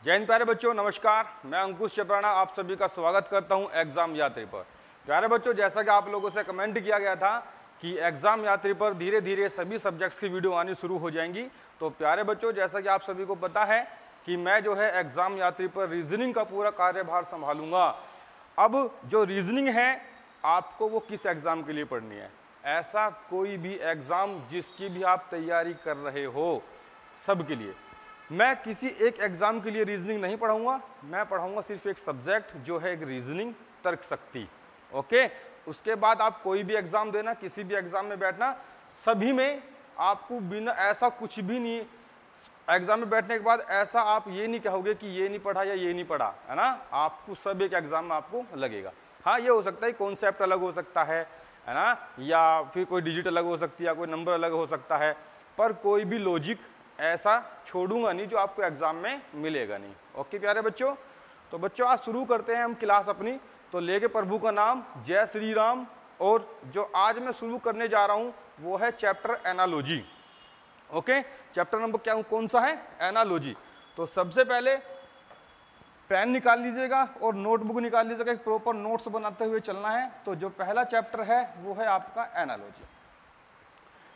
जय हिंद प्यारे बच्चों, नमस्कार। मैं अंकुश चपराना आप सभी का स्वागत करता हूं एग्जाम यात्री पर। प्यारे बच्चों, जैसा कि आप लोगों से कमेंट किया गया था कि एग्जाम यात्री पर धीरे धीरे सभी सब्जेक्ट्स की वीडियो आनी शुरू हो जाएंगी। तो प्यारे बच्चों, जैसा कि आप सभी को पता है कि मैं जो है एग्जाम यात्री पर रीजनिंग का पूरा कार्यभार संभालूंगा। अब जो रीजनिंग है आपको वो किस एग्जाम के लिए पढ़नी है, ऐसा कोई भी एग्जाम जिसकी भी आप तैयारी कर रहे हो सबके लिए। मैं किसी एक एग्जाम के लिए रीजनिंग नहीं पढ़ाऊंगा, मैं पढ़ाऊंगा सिर्फ एक सब्जेक्ट जो है एक रीजनिंग तर्क शक्ति। ओके, उसके बाद आप कोई भी एग्जाम देना, किसी भी एग्जाम में बैठना, सभी में आपको बिना ऐसा कुछ भी नहीं, एग्जाम में बैठने के बाद ऐसा आप ये नहीं कहोगे कि ये नहीं पढ़ा या ये नहीं पढ़ा, है ना। आपको सब एक एग्जाम में आपको लगेगा। हाँ, ये हो सकता है कॉन्सेप्ट अलग हो सकता है ना, या फिर कोई डिजिट अलग हो सकती है, या कोई नंबर अलग हो सकता है, पर कोई भी लॉजिक ऐसा छोड़ूंगा नहीं जो आपको एग्जाम में मिलेगा नहीं। ओके प्यारे बच्चों, तो बच्चों आज शुरू करते हैं हम क्लास अपनी। तो लेके प्रभु का नाम, जय श्री राम। और जो आज मैं शुरू करने जा रहा हूं वो है chapter analogy. Okay, chapter number क्या कौन सा है? एनालॉजी। तो सबसे पहले पेन निकाल लीजिएगा और नोटबुक निकाल लीजिएगा, एक प्रॉपर नोट्स बनाते हुए चलना है। तो जो पहला चैप्टर है वो है आपका एनालॉजी।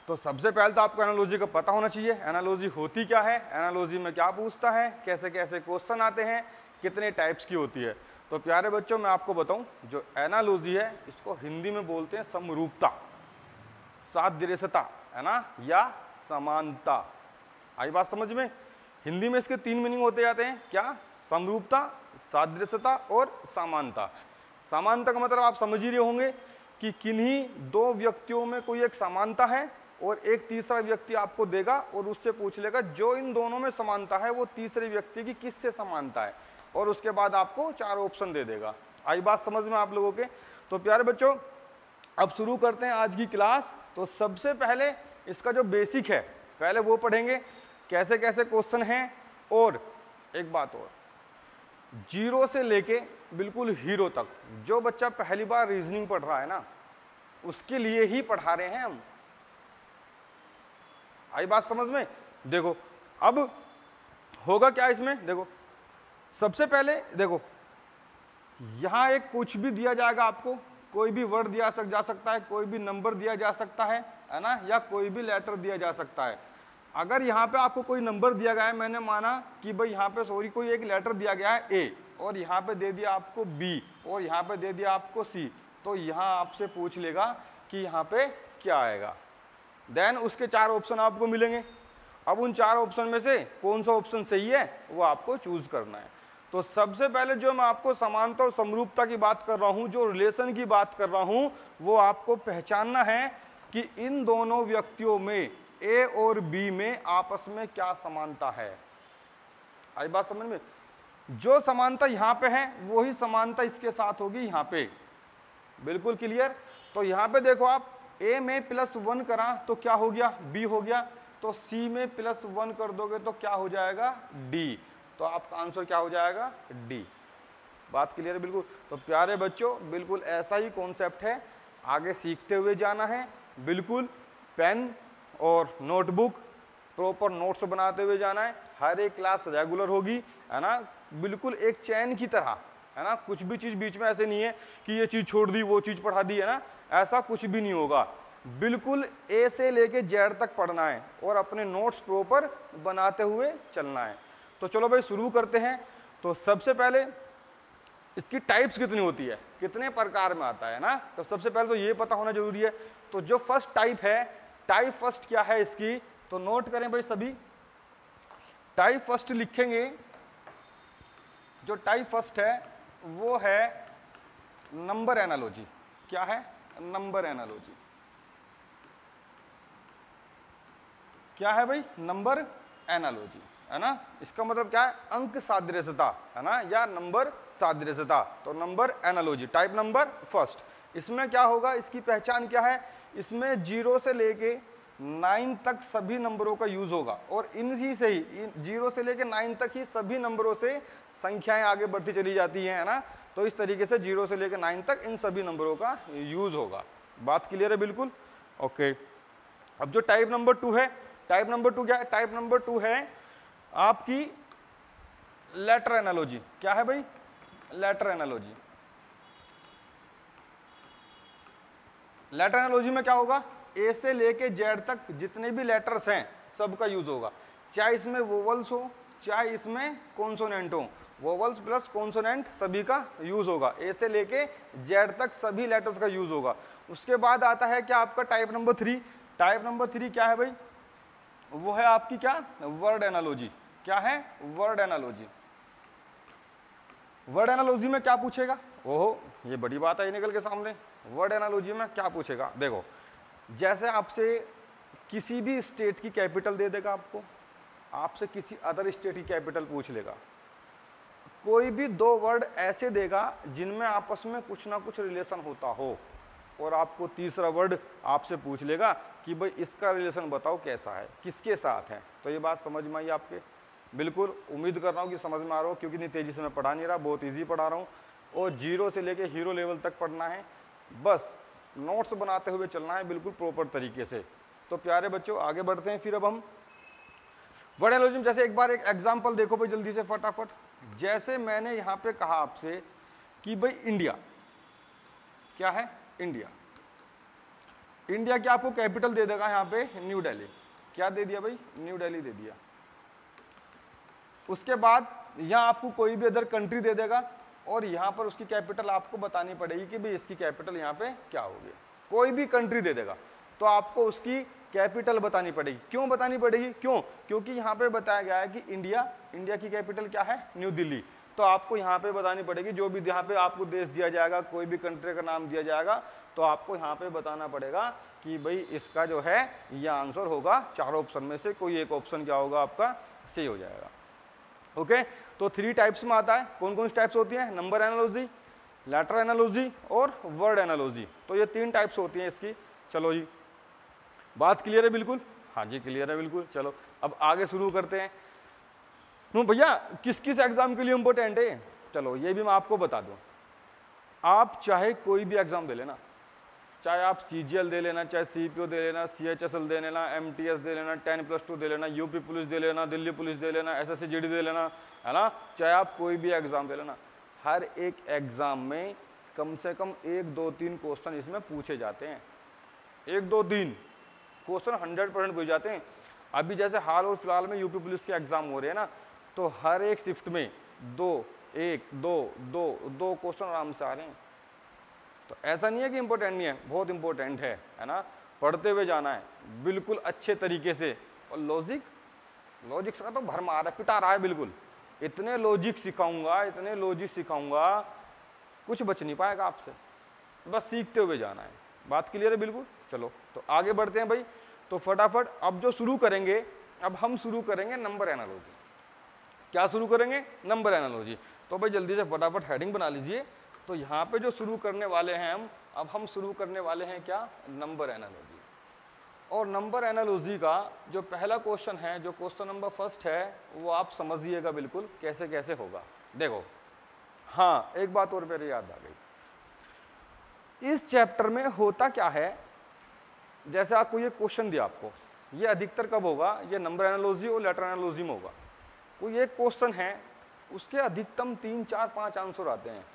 तो सबसे पहले तो आपको एनालॉजी का पता होना चाहिए, एनालॉजी होती क्या है, एनालॉजी में क्या पूछता है, कैसे कैसे क्वेश्चन आते हैं, कितने टाइप्स की होती है। तो प्यारे बच्चों मैं आपको बताऊं, जो एनालॉजी है इसको हिंदी में बोलते हैं समरूपता, सादृश्यता, है ना, या समानता। आई बात समझ में? हिंदी में इसके तीन मीनिंग होते जाते हैं, क्या? समरूपता, सादृश्यता और समानता। समानता का मतलब आप समझ ही रहे होंगे कि किन्हीं दो व्यक्तियों में कोई एक समानता है और एक तीसरा व्यक्ति आपको देगा और उससे पूछ लेगा जो इन दोनों में समानता है वो तीसरे व्यक्ति की किससे समानता है, और उसके बाद आपको चार ऑप्शन दे देगा। आई बात समझ में आप लोगों के? तो प्यारे बच्चों अब शुरू करते हैं आज की क्लास। तो सबसे पहले इसका जो बेसिक है पहले वो पढ़ेंगे, कैसे कैसे क्वेश्चन हैं। और एक बात और, जीरो से लेके बिल्कुल हीरो तक जो बच्चा पहली बार रीजनिंग पढ़ रहा है ना, उसके लिए ही पढ़ा रहे हैं हम। आई बात समझ में? देखो अब होगा क्या इसमें, देखो सबसे पहले देखो यहां एक कुछ भी दिया जाएगा आपको, कोई भी वर्ड दिया जा सकता है, कोई भी नंबर दिया जा सकता है ना, या कोई भी लेटर दिया जा सकता है। अगर यहाँ पे आपको कोई नंबर दिया गया है, मैंने माना कि भाई यहाँ पे सॉरी कोई एक लेटर दिया गया है ए, और यहाँ पे दे दिया आपको बी, और यहाँ पे दे दिया आपको सी, तो यहाँ आपसे पूछ लेगा कि यहाँ पे क्या आएगा। देन उसके चार ऑप्शन आपको मिलेंगे। अब उन चार ऑप्शन में से कौन सा ऑप्शन सही है वो आपको चूज करना है। तो सबसे पहले जो मैं आपको समानता और समरूपता की बात कर रहा हूँ, जो रिलेशन की बात कर रहा हूँ, वो आपको पहचानना है कि इन दोनों व्यक्तियों में ए और बी में आपस में क्या समानता है। आई बात समझ में? जो समानता यहाँ पे है वही समानता इसके साथ होगी यहाँ पे। बिल्कुल क्लियर? तो यहाँ पे देखो आप ए में +1 करा तो क्या हो गया? बी हो गया। तो सी में +1 कर दोगे तो क्या हो जाएगा? डी। तो आपका आंसर क्या हो जाएगा? डी। बात क्लियर है बिल्कुल? तो प्यारे बच्चों बिल्कुल ऐसा ही कॉन्सेप्ट है, आगे सीखते हुए जाना है। बिल्कुल पेन और नोटबुक प्रॉपर नोट्स बनाते हुए जाना है। हर एक क्लास रेगुलर होगी, है ना, बिल्कुल एक चैन की तरह, है ना। कुछ भी चीज बीच में ऐसे नहीं है कि ये चीज छोड़ दी वो चीज पढ़ा दी, है ना, ऐसा कुछ भी नहीं होगा। बिल्कुल ए से लेके जेड तक पढ़ना है और अपने नोट्स प्रॉपर बनाते हुए चलना है। तो चलो भाई शुरू करते हैं। तो सबसे पहले इसकी टाइप्स कितनी होती है, कितने प्रकार में आता है ना, तो सबसे पहले तो ये पता होना जरूरी है। तो जो फर्स्ट टाइप है, टाइप फर्स्ट क्या है इसकी, तो नोट करें भाई सभी। टाइप फर्स्ट लिखेंगे, जो टाइप फर्स्ट है वो है नंबर एनालॉजी। क्या है? Number analogy. क्या है भाई? नंबर एनालॉजी, है ना। इसका मतलब क्या है? अंक सादृश्यता, है ना, या नंबर सादृश्यता। तो number analogy type number first. इसमें क्या होगा, इसकी पहचान क्या है? इसमें 0 से लेके 9 तक सभी नंबरों का यूज होगा, और इनसी से ही 0 से लेके 9 तक ही सभी नंबरों से संख्याएं आगे बढ़ती चली जाती हैं, है ना। तो इस तरीके से 0 से लेकर 9 तक इन सभी नंबरों का यूज होगा। बात क्लियर है बिल्कुल? ओके। अब जो टाइप नंबर 2 है, टाइप नंबर 2 क्या है? टाइप नंबर 2 है आपकी लेटर एनालॉजी। क्या है भाई? Letter analogy. लेटर एनालॉजी में क्या होगा? ए से लेके जेड तक जितने भी लेटर्स हैं सबका यूज होगा, चाहे इसमें वोवल्स हो चाहे इसमें कॉन्सोनेंट हो, वोवल्स प्लस कॉन्सोनेंट सभी का यूज होगा, ए से लेके जेड तक सभी लेटर्स का यूज होगा। उसके बाद आता है क्या आपका टाइप नंबर 3। टाइप नंबर 3 क्या है भाई? वो है आपकी क्या? Word analogy. क्या है? Word analogy. वर्ड एनालॉजी में क्या पूछेगा? ओहो, ये बड़ी बात है निकल के सामने। वर्ड एनालॉजी में क्या पूछेगा? देखो, जैसे आपसे किसी भी स्टेट की कैपिटल दे देगा, आपसे किसी अदर स्टेट की कैपिटल पूछ लेगा, कोई भी दो वर्ड ऐसे देगा जिनमें आपस में कुछ ना कुछ रिलेशन होता हो, और आपको तीसरा वर्ड आपसे पूछ लेगा कि भाई इसका रिलेशन बताओ कैसा है, किसके साथ है। तो ये बात समझ में आई आपके? बिल्कुल उम्मीद कर रहा हूँ कि समझ में आ रहा हो, क्योंकि इतनी तेजी से मैं पढ़ा नहीं रहा, बहुत ईजी पढ़ा रहा हूँ, और 0 से लेके हीरो लेवल तक पढ़ना है, बस नोट्स बनाते हुए चलना है बिल्कुल प्रॉपर तरीके से। तो प्यारे बच्चों आगे बढ़ते हैं फिर अब हम वर्ड एनालॉजी में। जैसे एक बार एक एग्जांपल देखो भाई जल्दी से फटाफट। जैसे मैंने यहाँ पे कहा आपसे कि भाई इंडिया, क्या है? इंडिया। इंडिया की आपको कैपिटल दे देगा यहाँ पे न्यू दिल्ली। क्या दे दिया भाई? न्यू दिल्ली दे दिया। उसके बाद यहाँ आपको कोई भी अदर कंट्री दे देगा, और यहाँ पर उसकी कैपिटल आपको बतानी पड़ेगी कि भाई इसकी कैपिटल यहाँ पे क्या होगी। कोई भी कंट्री दे देगा तो आपको उसकी कैपिटल बतानी पड़ेगी। क्यों बतानी पड़ेगी? क्यों? क्योंकि यहाँ पे बताया गया है कि इंडिया की कैपिटल क्या है? न्यू दिल्ली। तो आपको यहाँ पे बतानी पड़ेगी, जो भी यहाँ पे आपको देश दिया जाएगा, कोई भी कंट्री का नाम दिया जाएगा, तो आपको यहाँ पे बताना पड़ेगा कि भाई इसका जो है ये आंसर होगा, चारों ऑप्शन में से कोई एक ऑप्शन क्या होगा आपका? सही हो जाएगा। ओके, तो 3 टाइप्स में आता है। कौन कौन सी टाइप्स होती हैं? नंबर एनालॉजी, लेटर एनालॉजी और वर्ड एनालॉजी। तो ये 3 टाइप्स होती हैं इसकी। चलो जी, बात क्लियर है बिल्कुल? हाँ जी क्लियर है बिल्कुल। चलो अब आगे शुरू करते हैं। भैया किस किस एग्जाम के लिए इंपॉर्टेंट है? चलो ये भी मैं आपको बता दूं। आप चाहे कोई भी एग्जाम दे लेना, चाहे आप CGL दे लेना, चाहे CPO दे लेना, CHSL दे लेना, MTS दे लेना, 10+2 दे लेना, UP पुलिस दे लेना, दिल्ली पुलिस दे लेना, SSC GD दे लेना, है ना, चाहे आप कोई भी एग्जाम दे लेना, हर एक एग्जाम में कम से कम 1, 2, 3 क्वेश्चन इसमें पूछे जाते हैं। 1, 2, 3 क्वेश्चन 100% पूछे जाते हैं। अभी जैसे हाल और फिलहाल में UP पुलिस के एग्जाम हो रहे हैं ना, तो हर एक शिफ्ट में 2 क्वेश्चन आराम से आ रहे हैं। तो ऐसा नहीं है कि इंपॉर्टेंट नहीं है, बहुत इंपॉर्टेंट है ना। पढ़ते हुए जाना है बिल्कुल अच्छे तरीके से, और लॉजिक का तो भरमार है, पिटा रहा है बिल्कुल। इतने लॉजिक सिखाऊंगा कुछ बच नहीं पाएगा आपसे, बस सीखते हुए जाना है। बात क्लियर है बिल्कुल? चलो तो आगे बढ़ते हैं भाई। तो फटाफट अब जो शुरू करेंगे, अब हम शुरू करेंगे नंबर एनालॉजी। क्या शुरू करेंगे? Number analogy. तो भाई जल्दी से फटाफट हेडिंग बना लीजिए। तो यहाँ पे जो शुरू करने वाले हैं हम शुरू करने वाले हैं क्या? Number analogy. और नंबर एनालॉजी का जो पहला क्वेश्चन है, जो क्वेश्चन नंबर 1 है, वो आप समझिएगा बिल्कुल कैसे कैसे होगा। देखो, हाँ एक बात और मेरे याद आ गई। इस चैप्टर में होता क्या है, जैसे आपको ये क्वेश्चन दिया, आपको ये अधिकतर कब होगा? ये नंबर एनालॉजी और लेटर एनालॉजी में होगा। कोई एक क्वेश्चन है, उसके अधिकतम 3, 4, 5 आंसर आते हैं।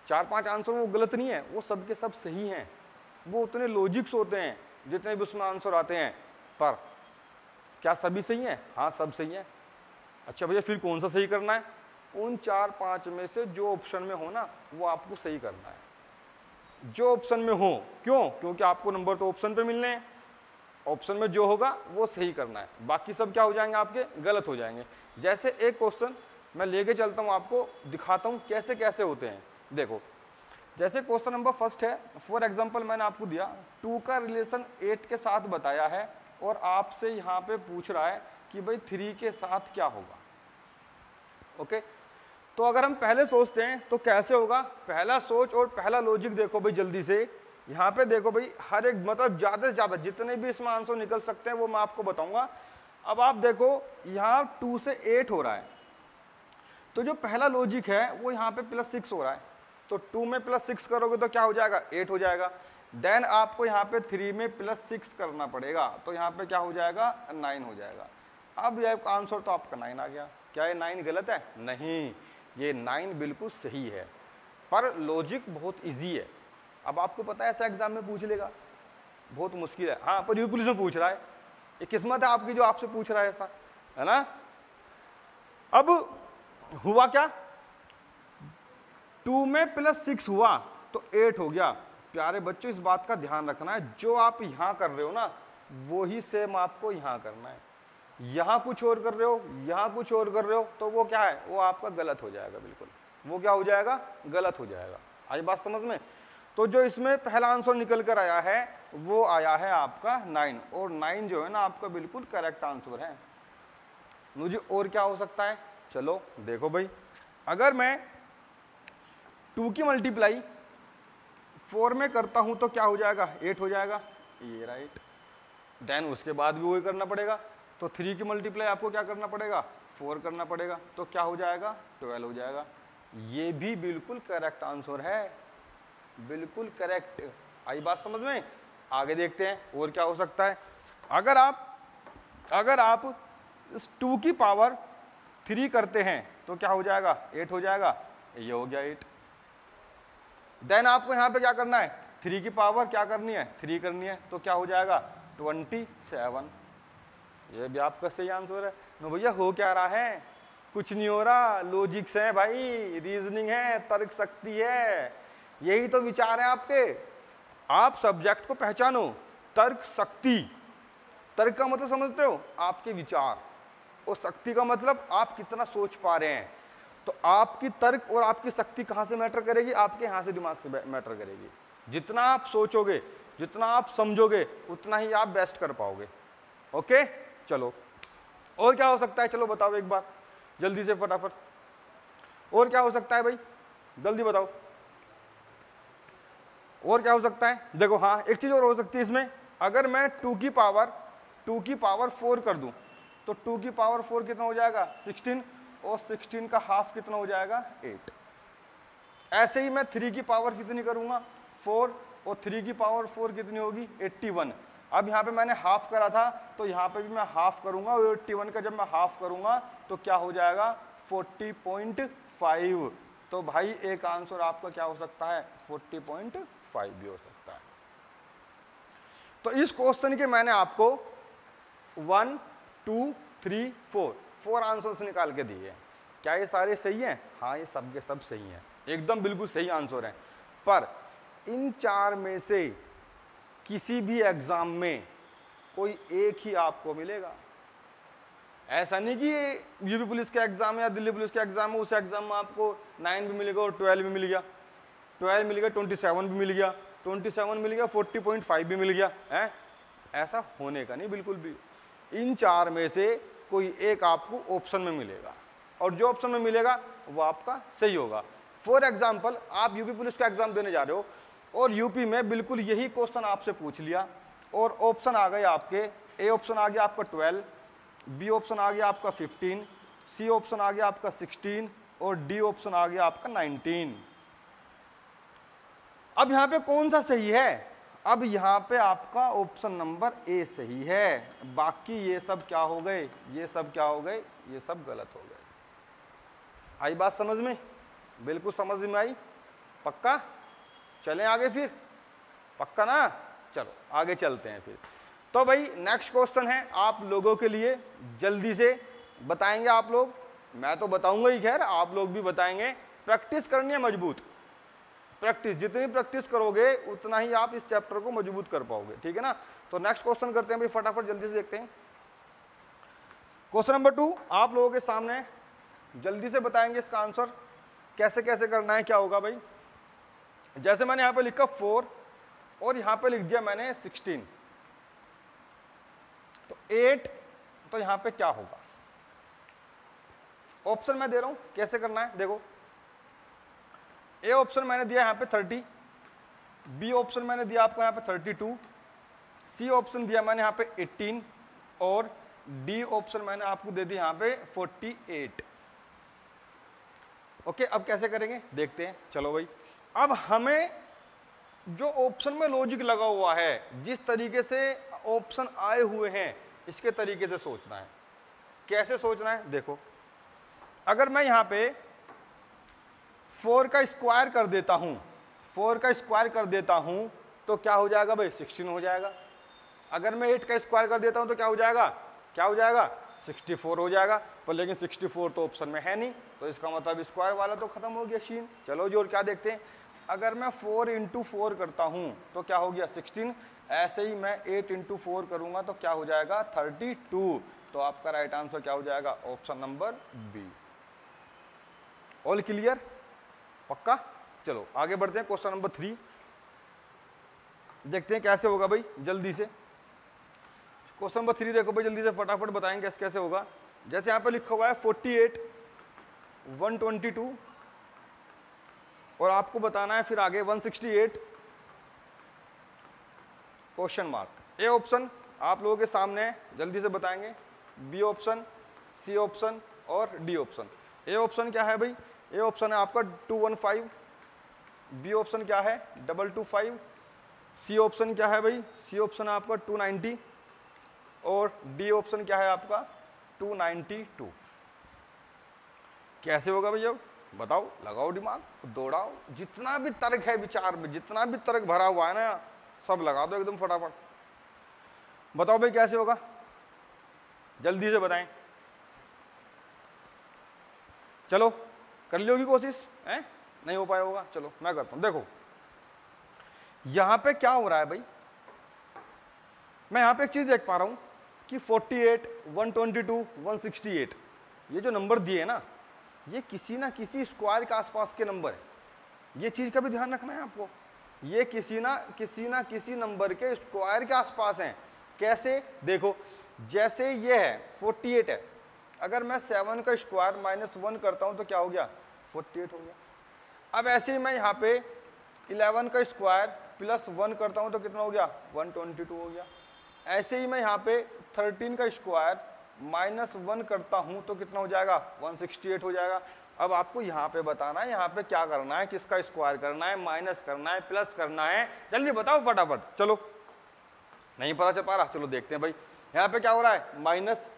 4, 5 आंसर वो गलत नहीं है, वो सब के सब सही हैं। वो उतने लॉजिक्स होते हैं जितने भी उसमें आंसर आते हैं, पर क्या सभी सही हैं? हाँ सब सही हैं। अच्छा भैया फिर कौन सा सही करना है? उन 4, 5 में से जो ऑप्शन में हो ना, वो आपको सही करना है, जो ऑप्शन में हो। क्यों? क्योंकि आपको नंबर तो ऑप्शन पे मिलने हैं, ऑप्शन में जो होगा वो सही करना है, बाकी सब क्या हो जाएंगे आपके? गलत हो जाएंगे। जैसे एक क्वेश्चन मैं लेके चलता हूँ, आपको दिखाता हूँ कैसे कैसे होते हैं। देखो, जैसे क्वेश्चन नंबर 1 है, फॉर एग्जांपल मैंने आपको दिया 2 का रिलेशन 8 के साथ बताया है, और आपसे यहाँ पे पूछ रहा है कि भाई 3 के साथ क्या होगा। ओके, तो अगर हम पहले सोचते हैं तो कैसे होगा? पहला सोच और पहला लॉजिक देखो भाई जल्दी से। यहाँ पे देखो भाई, हर एक मतलब ज़्यादा से ज़्यादा जितने भी इसमें आंसर निकल सकते हैं वो मैं आपको बताऊंगा। अब आप देखो, यहाँ 2 से 8 हो रहा है, तो जो पहला लॉजिक है वो यहाँ पे +6 हो रहा है। तो 2 में +6 करोगे तो क्या हो जाएगा? 8 हो जाएगा। देन आपको यहाँ पे 3 में +6 करना पड़ेगा, तो यहाँ पे क्या हो जाएगा? 9 हो जाएगा। अब यह आंसर तो आपका 9 आ गया। क्या ये 9 गलत है? नहीं, ये 9 बिल्कुल सही है, पर लॉजिक बहुत इजी है। अब आपको पता है ऐसा एग्जाम में पूछ लेगा, बहुत मुश्किल है। हाँ, पर यूपी पुलिस में पूछ रहा है, ये किस्मत है आपकी जो आपसे पूछ रहा है ऐसा, है ना। अब हुआ क्या, 2 में +6 हुआ तो 8 हो गया। प्यारे बच्चों, इस बात का ध्यान रखना है, जो आप यहाँ कर रहे हो ना वो ही सेम आपको यहाँ करना है। यहाँ कुछ और कर रहे हो, यहाँ कुछ और कर रहे हो, तो वो क्या है, वो आपका गलत हो जाएगा, बिल्कुल वो क्या हो जाएगा, गलत हो जाएगा। आई बात समझ में। तो जो इसमें पहला आंसर निकल कर आया है वो आया है आपका 9, और 9 जो है ना आपका बिल्कुल करेक्ट आंसर है। मुझे और क्या हो सकता है, चलो देखो भाई, अगर मैं 2 की मल्टीप्लाई 4 में करता हूं तो क्या हो जाएगा, 8 हो जाएगा, ये राइट। देन उसके बाद भी वही करना पड़ेगा, तो 3 की मल्टीप्लाई आपको क्या करना पड़ेगा, 4 करना पड़ेगा, तो क्या हो जाएगा, 12 हो जाएगा। ये भी बिल्कुल करेक्ट आंसर है, बिल्कुल करेक्ट। आई बात समझ में। आगे देखते हैं और क्या हो सकता है। अगर आप इस 2 की पावर 3 करते हैं तो क्या हो जाएगा, 8 हो जाएगा, ये हो गया 8। देन आपको यहाँ पे क्या करना है, 3 की पावर क्या करनी है, 3 करनी है, तो क्या हो जाएगा 27। ये भी आपका सही आंसर है। नो भैया हो क्या रहा है, कुछ नहीं हो रहा, लॉजिक्स है भाई, रीजनिंग है, तर्क शक्ति है, यही तो विचार है आपके। आप सब्जेक्ट को पहचानो, तर्क शक्ति, तर्क का मतलब समझते हो, आपके विचार, और शक्ति का मतलब आप कितना सोच पा रहे हैं। तो आपकी तर्क और आपकी शक्ति कहाँ से मैटर करेगी, आपके यहाँ से दिमाग से मैटर करेगी। जितना आप सोचोगे, जितना आप समझोगे, उतना ही आप बेस्ट कर पाओगे। ओके, चलो और क्या हो सकता है, चलो बताओ एक बार जल्दी से फटाफट, और क्या हो सकता है भाई, जल्दी बताओ और क्या हो सकता है। देखो हाँ, एक चीज और हो सकती है इसमें, अगर मैं 2 की पावर 4 कर दूं तो 2 की पावर 4 कितना हो जाएगा, 16, और 16 का हाफ कितना हो जाएगा, 8। ऐसे ही मैं 3 की पावर कितनी करूंगा, 4, और 3 की पावर 4 कितनी होगी, 81। अब यहाँ पे मैंने हाफ करा था तो यहाँ पे भी मैं हाफ करूंगा, और 81 का जब मैं हाफ करूंगा तो क्या हो जाएगा, 40.5। तो भाई एक आंसर आपका क्या हो सकता है, 40.5 भी हो सकता है। तो इस क्वेश्चन के मैंने आपको 1 2 3 4 आंसर्स निकाल के दिए हैं। क्या ये सारे सही हैं? हाँ, ये सब के सब सही हैं, एकदम बिल्कुल सही आंसर हैं। पर इन 4 में से किसी भी एग्जाम में कोई एक ही आपको मिलेगा। ऐसा नहीं कि यूपी पुलिस का एग्जाम है या दिल्ली पुलिस का एग्जाम है, उस एग्जाम में आपको 9 भी मिलेगा और 12 भी मिल गया, 12 मिल गया, 27 भी मिल गया, 27 मिल गया, 40.5 भी मिल गया है। ऐसा होने का नहीं बिल्कुल भी। इन 4 में से कोई एक आपको ऑप्शन में मिलेगा, और जो ऑप्शन में मिलेगा वो आपका सही होगा। फॉर एग्जाम्पल, आप यूपी पुलिस का एग्जाम देने जा रहे हो और यूपी में बिल्कुल यही क्वेश्चन आपसे पूछ लिया, और ऑप्शन आ गए आपके, ए ऑप्शन आ गया आपका 12, बी ऑप्शन आ गया आपका 15, सी ऑप्शन आ गया आपका 16, और डी ऑप्शन आ गया आपका 19। अब यहां पे कौन सा सही है? अब यहां पे आपका ऑप्शन नंबर ए सही है, बाकी ये सब क्या हो गए, ये सब क्या हो गए, ये सब गलत हो गए। आई बात समझ में? बिल्कुल समझ में आई, पक्का? चलें आगे फिर, पक्का ना? चलो आगे चलते हैं फिर। तो भाई नेक्स्ट क्वेश्चन है आप लोगों के लिए, जल्दी से बताएंगे आप लोग, मैं तो बताऊंगा ही, खैर आप लोग भी बताएंगे। प्रैक्टिस करनी है मजबूत, प्रैक्टिस, जितनी प्रैक्टिस करोगे उतना ही आप इस चैप्टर को मजबूत कर पाओगे, ठीक है ना। तो नेक्स्ट क्वेश्चन करते हैं भाई, फटाफट जल्दी से देखते हैं। क्वेश्चन नंबर 2 आप लोगों के सामने, जल्दी से बताएंगे इसका आंसर कैसे कैसे करना है, क्या होगा भाई। जैसे मैंने यहां पे लिखा 4 और यहां पे लिख दिया मैंने 16, तो 8, तो यहां पे क्या होगा। ऑप्शन मैं दे रहा हूं कैसे करना है, देखो। ए ऑप्शन मैंने दिया यहां पे 30, बी ऑप्शन मैंने दिया आपको यहां पे 32, सी ऑप्शन दिया मैंने यहां पे 18, और डी ऑप्शन मैंने आपको दे दिया यहां पे 48। ओके, अब कैसे करेंगे देखते हैं, चलो भाई। अब हमें जो ऑप्शन में लॉजिक लगा हुआ है, जिस तरीके से ऑप्शन आए हुए हैं, इसके तरीके से सोचना है। कैसे सोचना है देखो, अगर मैं यहाँ पे 4 का स्क्वायर कर देता हूँ, 4 का स्क्वायर कर देता हूँ तो क्या हो जाएगा भाई, 16 हो जाएगा। अगर मैं 8 का स्क्वायर कर देता हूँ तो क्या हो जाएगा, क्या हो जाएगा, 64 हो जाएगा। पर लेकिन 64 तो ऑप्शन में है नहीं, तो इसका मतलब स्क्वायर वाला तो खत्म हो गया सीन। चलो जी और क्या देखते हैं, अगर मैं 4 इंटू 4 करता हूँ तो क्या हो गया 16, ऐसे ही मैं 8 इंटू 4 करूँगा तो क्या हो जाएगा 32। तो आपका राइट आंसर क्या हो जाएगा, option number B. All clear, पक्का। चलो आगे बढ़ते हैं, क्वेश्चन नंबर 3 देखते हैं कैसे होगा भाई, जल्दी से। क्वेश्चन नंबर 3 देखो भाई, जल्दी से फटाफट बताएंगे कैसे कैसे होगा। जैसे यहाँ पे लिखा हुआ है 48 122 और आपको बताना है फिर आगे 168 क्वेश्चन मार्क। ए ऑप्शन आप लोगों के सामने है, जल्दी से बताएंगे। बी ऑप्शन, सी ऑप्शन और डी ऑप्शन। ए ऑप्शन क्या है भाई, ए ऑप्शन है आपका 215, बी ऑप्शन क्या है 225, सी ऑप्शन क्या है भाई, सी ऑप्शन है आपका 290 और डी ऑप्शन क्या है आपका 292। कैसे होगा भैया, बताओ, लगाओ दिमाग, दौड़ाओ, जितना भी तर्क है विचार में, जितना भी तर्क भरा हुआ है ना, सब लगा दो एकदम फटाफट। बताओ भाई कैसे होगा, जल्दी से बताएं। चलो कर लियोगी कोशिश है, नहीं हो पाया होगा, चलो मैं करता हूं। देखो यहां पे क्या हो रहा है भाई, मैं यहां पे एक चीज देख पा रहा हूं कि 48 122 168 ये जो नंबर दिए ना, ये किसी ना किसी स्क्वायर के आसपास के नंबर है। ये चीज का भी ध्यान रखना है आपको, ये किसी ना किसी नंबर के स्क्वायर के आसपास हैं। कैसे, देखो जैसे ये है 48 है, अगर मैं 7 का स्क्वायर -1 करता हूं तो क्या हो गया 48 हो गया। अब ऐसे ही मैं यहाँ पे 11 का स्क्वायर +1 करता हूं तो कितना हो गया 122 हो गया। ऐसे ही मैं यहाँ पे 13 का स्क्वायर -1 करता हूं तो कितना हो जाएगा 168 हो जाएगा। अब आपको यहाँ पे बताना है, यहाँ पे क्या करना है, किसका स्क्वायर करना है, माइनस करना है, प्लस करना है, जल्दी बताओ फटाफट। चलो नहीं पता चल पा रहा, चलो देखते हैं भाई। यहाँ पे क्या हो रहा है, माइनस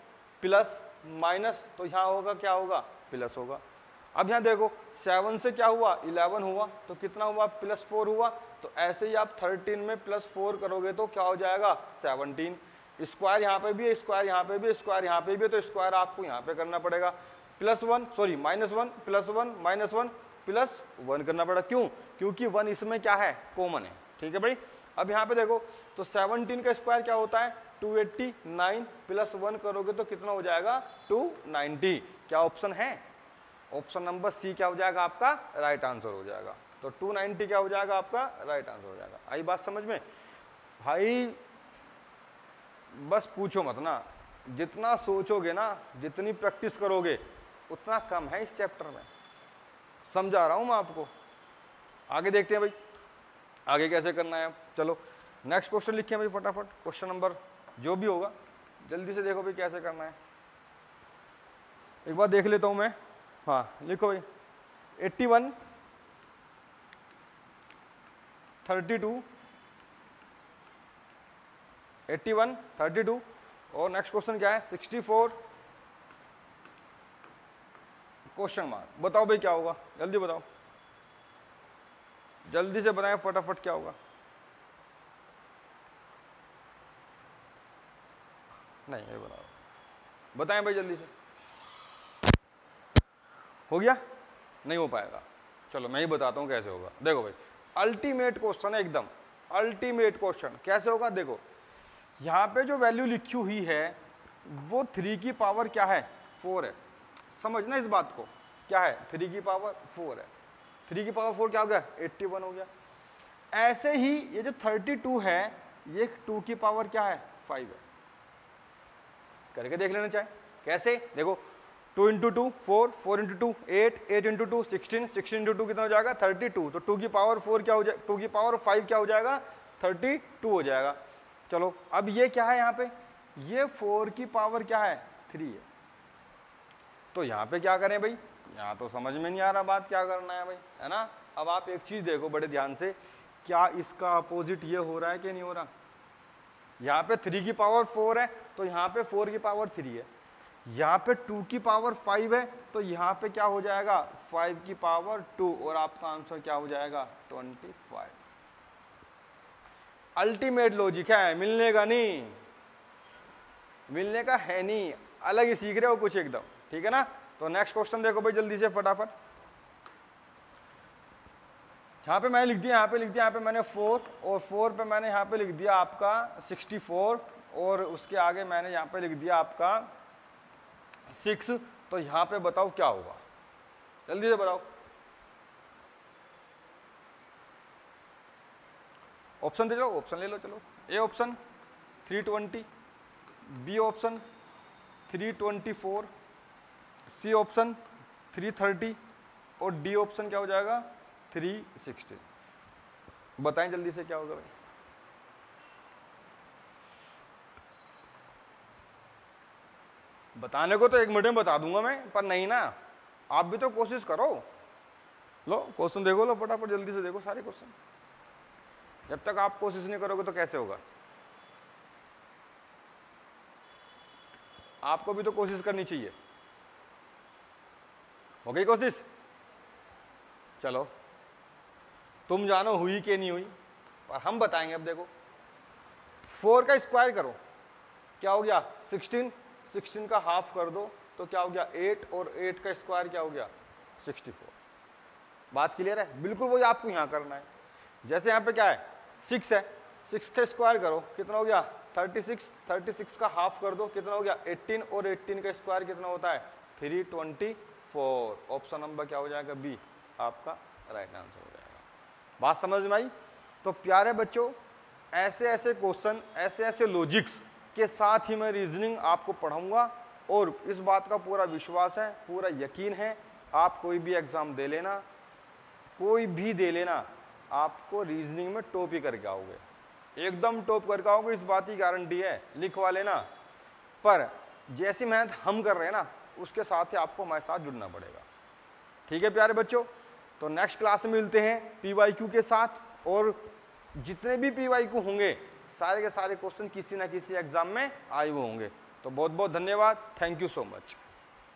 प्लस माइनस, तो यहाँ होगा क्या होगा, प्लस होगा। अब यहाँ देखो 7 से क्या हुआ 11 हुआ तो कितना हुआ +4 हुआ। तो ऐसे ही आप 13 में +4 करोगे तो क्या हो जाएगा 17। स्क्वायर यहाँ पे भी है, स्क्वायर यहाँ पे भी है, स्क्वायर यहाँ पे भी है, तो स्क्वायर आपको यहाँ पे करना पड़ेगा -1 सॉरी -1 +1 -1 +1 करना पड़ा। क्यों, क्योंकि 1 इसमें क्या है कॉमन है, ठीक है भाई। अब यहाँ पे देखो तो 17 का स्क्वायर क्या होता है 289 +1 करोगे तो कितना हो जाएगा 290। क्या ऑप्शन है, ऑप्शन नंबर सी क्या हो जाएगा आपका राइट आंसर हो जाएगा। तो 290 क्या हो जाएगा आपका राइट आंसर हो जाएगा। आई बात समझ में भाई, बस पूछो मत ना, जितना सोचोगे ना, जितनी प्रैक्टिस करोगे उतना कम है इस चैप्टर में, समझा रहा हूं मैं आपको। आगे देखते हैं भाई आगे कैसे करना है। चलो नेक्स्ट क्वेश्चन लिखिए भाई फटाफट, क्वेश्चन नंबर जो भी होगा जल्दी से देखो भाई कैसे करना है। एक बार देख लेता हूं मैं, हाँ लिखो भाई 81 32 81 32 और नेक्स्ट क्वेश्चन क्या है 64 क्वेश्चन मार्क। बताओ भाई क्या होगा, जल्दी बताओ, जल्दी से बताएं फटाफट क्या होगा। नहीं ये बताओ, बताएं भाई जल्दी से। हो गया, नहीं हो पाएगा, चलो मैं ही बताता हूं कैसे होगा। देखो भाई अल्टीमेट क्वेश्चन है एकदम, अल्टीमेट क्वेश्चन। कैसे होगा, देखो यहाँ पे जो वैल्यू लिखी हुई है वो 3 की पावर क्या है 4 है। समझना इस बात को, क्या है 3 की पावर 4 है। 3 की पावर 4 क्या हो गया 81 हो गया। ऐसे ही ये जो 32 है ये 2 की पावर क्या है 5 है। करके देख लेना चाहे कैसे, देखो 2 × 2 4 4 × 2 8 8 × 2 16 16 × 2 कितना हो जाएगा 32। तो 2 की पावर 4 क्या हो जाएगा, 2 की पावर 5 क्या हो जाएगा 32 हो जाएगा। चलो अब ये क्या है, यहाँ पे ये 4 की पावर क्या है 3 है। तो यहाँ पे क्या करें भाई, यहाँ तो समझ में नहीं आ रहा बात क्या करना है भाई, है ना। अब आप एक चीज देखो बड़े ध्यान से, क्या इसका अपोजिट ये हो रहा है कि नहीं हो रहा। यहाँ पे 3 की पावर 4 है तो यहाँ पे 4 की पावर 3 है। यहाँ पे 2 की पावर 5 है तो यहाँ पे क्या हो जाएगा 5 की पावर 2 और आपका आंसर क्या हो जाएगा 25। अल्टीमेट लॉजिक है, मिलने का नहीं, मिलने का है नहीं, अलग ही सीख रहे हो कुछ एकदम, ठीक है ना। तो नेक्स्ट क्वेश्चन देखो भाई जल्दी से फटाफट। यहाँ पे मैंने लिख दिया, यहाँ पे लिख दिया, यहाँ पे मैंने 4 और 4 पे मैंने यहाँ पे लिख दिया आपका 64 और उसके आगे मैंने यहाँ पे लिख दिया आपका 6। तो यहाँ पे बताओ क्या होगा, जल्दी से बताओ। ऑप्शन दे लो, ऑप्शन ले लो, चलो। A option 320, B option 324, C option 330 और डी ऑप्शन क्या हो जाएगा 360। बताएं जल्दी से क्या होगा भाई। बताने को तो 1 मिनट में बता दूंगा मैं, पर नहीं ना, आप भी तो कोशिश करो। लो क्वेश्चन देखो, लो फटाफट जल्दी से देखो सारे क्वेश्चन। जब तक आप कोशिश नहीं करोगे तो कैसे होगा। आपको भी तो कोशिश करनी चाहिए। हो गई कोशिश? चलो तुम जानो हुई कि नहीं हुई, पर हम बताएंगे। अब देखो 4 का स्क्वायर करो, क्या हो गया 16, 16 का हाफ कर दो तो क्या हो गया 8 और 8 का स्क्वायर क्या हो गया 64। बात क्लियर है? बिल्कुल वही आपको यहाँ करना है। जैसे यहाँ पे क्या है 6 है, 6 का स्क्वायर करो कितना हो गया 36, 36 का हाफ कर दो कितना हो गया 18 और 18 का स्क्वायर कितना होता है 324। ऑप्शन नंबर क्या हो जाएगा बी आपका राइट आंसर हो जाएगा। बात समझ में आई? तो प्यारे बच्चों ऐसे ऐसे क्वेश्चन, ऐसे ऐसे लॉजिक्स के साथ ही मैं रीजनिंग आपको पढ़ाऊंगा और इस बात का पूरा विश्वास है, पूरा यकीन है, आप कोई भी एग्जाम दे लेना, कोई भी दे लेना, आपको रीजनिंग में टॉप ही करके आओगे, एकदम टॉप करके आओगे, इस बात की गारंटी है। लिखवा लेना, पर जैसी मेहनत हम कर रहे हैं ना उसके साथ ही आपको हमारे साथ जुड़ना पड़ेगा। ठीक है प्यारे बच्चों, तो नेक्स्ट क्लास में मिलते हैं PYQ के साथ, और जितने भी PYQ होंगे सारे के सारे क्वेश्चन किसी ना किसी एग्जाम में आए हुए होंगे। तो बहुत बहुत धन्यवाद, थैंक यू सो मच।